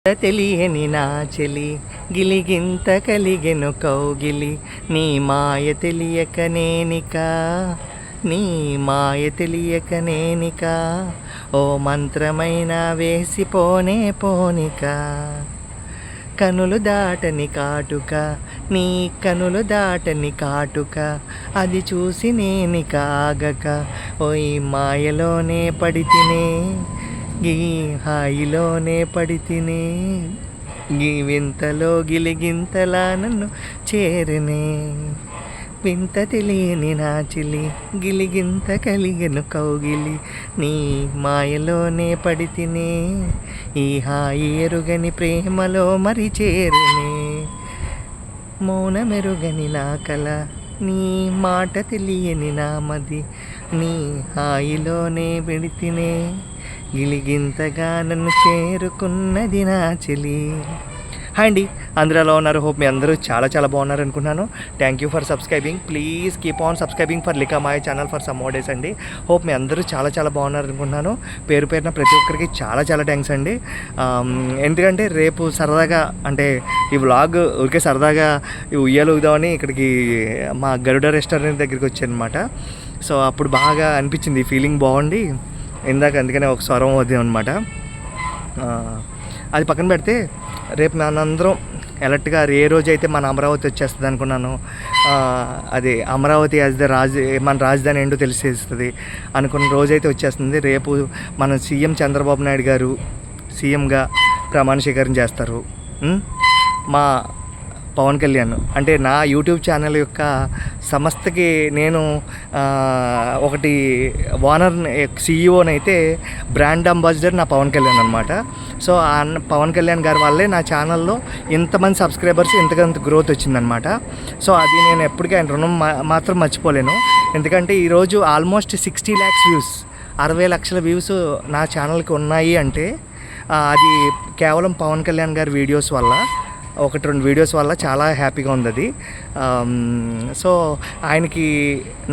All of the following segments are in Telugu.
తెలియని నా చెలి గిలిగింత కలిగెను కౌగిలి నీ మాయ తెలియక నేనిక నీ మాయ తెలియక నేనిక ఓ మంత్రమైన వేసిపోనే పోనిక కనులు దాటని కాటుక నీ కనులు దాటని కాటుక అది చూసి నేనిక ఆగక ఓయ్ మాయలోనే పడి తినే గీ హాయిలోనే పడి తినే గీ వింతలో గిలిగింతలా నన్ను చేరనే వింత తెలియని నా చిలి గిలిగింత కలిగెను కౌగిలి నీ మాయలోనే పడి తినే ఈ హాయి ఎరుగని ప్రేమలో మరి చేరనే మౌనమెరుగని నా కల నీ మాట తెలియని నా మది నీ హాయిలోనే పెడితినే గిలిగింతగా నన్ను చేరుకున్నది నా చెలి. హాయ్ అండి, అందరూ ఎలా ఉన్నారు? హోప్ మీ అందరూ చాలా చాలా బాగున్నారు అనుకున్నాను. Thank you for subscribing. Please keep on subscribing for like a మాయ channel for some more days అండి. హోప్ మీ అందరూ చాలా చాలా బాగున్నారు అనుకున్నాను. పేరు పేరున ప్రతి ఒక్కరికి చాలా చాలా థ్యాంక్స్ అండి. ఎందుకంటే రేపు సరదాగా అంటే ఈ వ్లాగ్ ఊరికే సరదాగా ఈ ఉయ్యాలు ఊగుదామని ఇక్కడికి మా గరుడ రెస్టారెంట్ దగ్గరికి వచ్చానమాట. సో అప్పుడు బాగా అనిపించింది, ఫీలింగ్ బాగుండి ఇందాక అందుకనే ఒక స్వరం వద్దాం అనమాట. అది పక్కన పెడితే రేపు మనందరం ఎలర్ట్గా ఏ రోజు అయితే మన అమరావతి వచ్చేస్తుంది అనుకున్నాను, అది అమరావతి యాజ్ ద మన రాజధాని ఏంటో తెలిసేస్తుంది అనుకున్న రోజైతే వచ్చేస్తుంది. రేపు మన సీఎం చంద్రబాబు నాయుడు గారు సీఎంగా ప్రమాణ స్వీకారం చేస్తారు. మా పవన్ కళ్యాణ్ అంటే నా యూట్యూబ్ ఛానల్ యొక్క సంస్థకి నేను ఒకటి ఓనర్ సీఈఓనైతే బ్రాండ్ అంబాసిడర్ నా పవన్ కళ్యాణ్ అనమాట. సో ఆ పవన్ కళ్యాణ్ గారి వల్లే నా ఛానల్లో ఇంతమంది సబ్స్క్రైబర్స్ ఇంతకంత గ్రోత్ వచ్చిందనమాట. సో అది నేను ఎప్పటికీ ఆయన రుణం మాత్రం మర్చిపోలేను. ఎందుకంటే ఈరోజు ఆల్మోస్ట్ 60 lakhs వ్యూస్, 60 లక్షల వ్యూస్ నా ఛానల్కి ఉన్నాయి అంటే అది కేవలం పవన్ కళ్యాణ్ గారి వీడియోస్ వల్ల, 1-2 వీడియోస్ వల్ల చాలా హ్యాపీగా ఉంది అది. సో ఆయనకి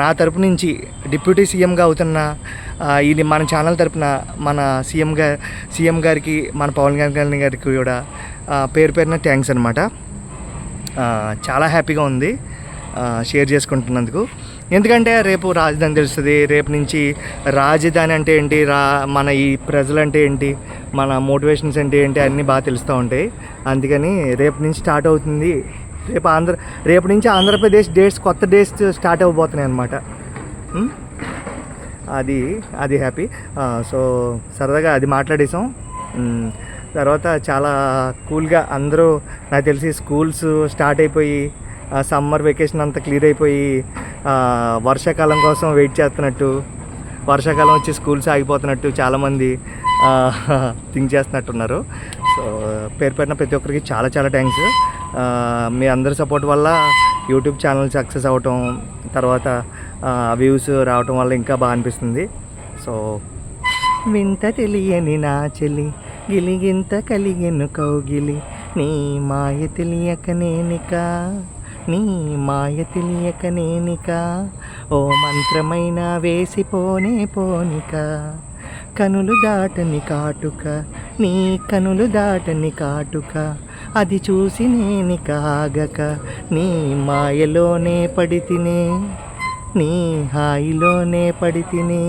నా తరపు నుంచి డిప్యూటీ సీఎంగా అవుతున్న ఇది మన ఛానల్ తరపున మన సీఎం గారికి మన పవన్ కళ్యాణ్ గారికి కూడా పేరు పేరున థ్యాంక్స్ అనమాట. చాలా హ్యాపీగా ఉంది షేర్ చేసుకుంటున్నందుకు. ఎందుకంటే రేపు రాజధాని తెలుస్తుంది, రేపు నుంచి రాజధాని అంటే ఏంటి, మన ఈ ప్రజలు అంటే ఏంటి, మన మోటివేషన్స్ అంటే ఏంటి అన్నీ బాగా తెలుస్తూ ఉంటాయి. అందుకని రేపు నుంచి స్టార్ట్ అవుతుంది. రేపు నుంచి ఆంధ్రప్రదేశ్ కొత్త డేట్స్ స్టార్ట్ అవ్వబోతున్నాయి అన్నమాట. అది హ్యాపీ. సో సరదాగా అది మాట్లాడేసాం. తర్వాత చాలా కూల్గా అందరూ నాకు తెలిసి స్కూల్స్ స్టార్ట్ అయిపోయి సమ్మర్ వెకేషన్ అంతా క్లియర్ అయిపోయి వర్షాకాలం కోసం వెయిట్ చేస్తున్నట్టు, వర్షాకాలం వచ్చి స్కూల్స్ ఆగిపోతున్నట్టు చాలామంది థింక్ చేస్తున్నట్టున్నారు. సో పేరు పేరున ప్రతి ఒక్కరికి చాలా చాలా థ్యాంక్స్. మీ అందరి సపోర్ట్ వల్ల యూట్యూబ్ ఛానల్ సక్సెస్ అవ్వటం, తర్వాత వ్యూస్ రావటం వల్ల ఇంకా బాగా అనిపిస్తుంది. సో వింత తెలియని నా చెలి గిలిగింత కలిగెను కౌగిలి నీ మాయ తెలియక నేనిక నీ మాయ తెలియక నేనిక ఓ మంత్రమైన వేసిపోనే పోనిక కనులు దాటని కాటుక నీ కనులు దాటని కాటుక అది చూసి నేనిక ఆగక నీ మాయలోనే పడి తినే నీ హాయిలోనే పడి తినే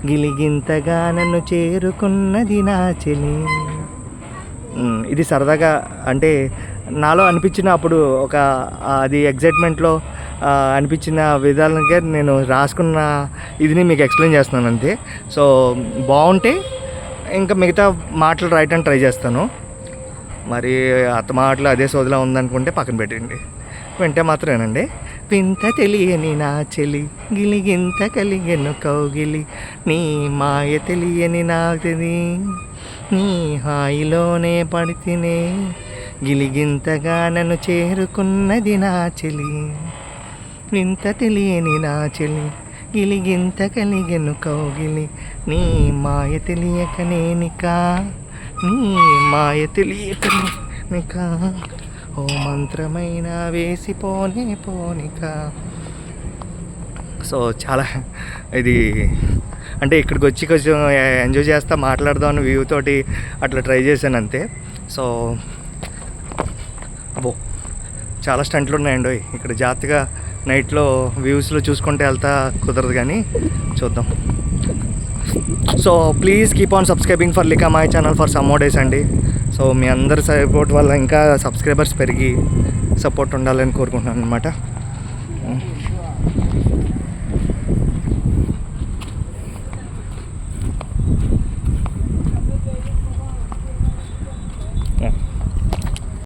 గిలిగింతగా నన్ను చేరుకున్నది నా చెలి. ఇది సరదాగా అంటే నాలో అనిపించిన అప్పుడు ఒక అది ఎగ్జైట్మెంట్లో అనిపించిన విధాలుగా నేను రాసుకున్న ఇదిని మీకు ఎక్స్ప్లెయిన్ చేస్తున్నాను అంతే. సో బాగుంటే ఇంకా మిగతా మాటలు రాయటానికి ట్రై చేస్తాను. మరి అత్త మాటలు అదే సోదిలా ఉందనుకుంటే పక్కన పెట్టండి, వింటే మాత్రం వినండి. వింత తెలియని నా చెలి గిలిగింత కలిగెను కౌగిలి నీ మాయ తెలియని నాది నీ హాయిలోనే పడి తినే గిలిగింతగా నన్ను చేరుకున్నది నా చెలి. వింత తెలియని నా చెలి గిలిగింత కలిగెను కౌగిలి నీ మాయ తెలియక నేనిక నీ మాయ తెలియక నేనిక ఓ మంత్రమైన వేసిపోనే పోనిక. సో చాలా ఇది అంటే ఇక్కడికి వచ్చి కొంచెం ఎంజాయ్ చేస్తా మాట్లాడదామని వ్యూ తోటి అట్లా ట్రై చేశాను అంతే. సో అబ్బో చాలా స్టంట్లు ఉన్నాయండి ఇక్కడ. జాగ్రత్తగా నైట్లో వ్యూస్లో చూసుకుంటే వెళ్తా కుదరదు, కానీ చూద్దాం. So please keep on subscribing for like a my channel for some more days అండి. సో మీ అందరి సపోర్ట్ వల్ల ఇంకా సబ్స్క్రైబర్స్ పెరిగి సపోర్ట్ ఉండాలని కోరుకుంటున్నాను అనమాట.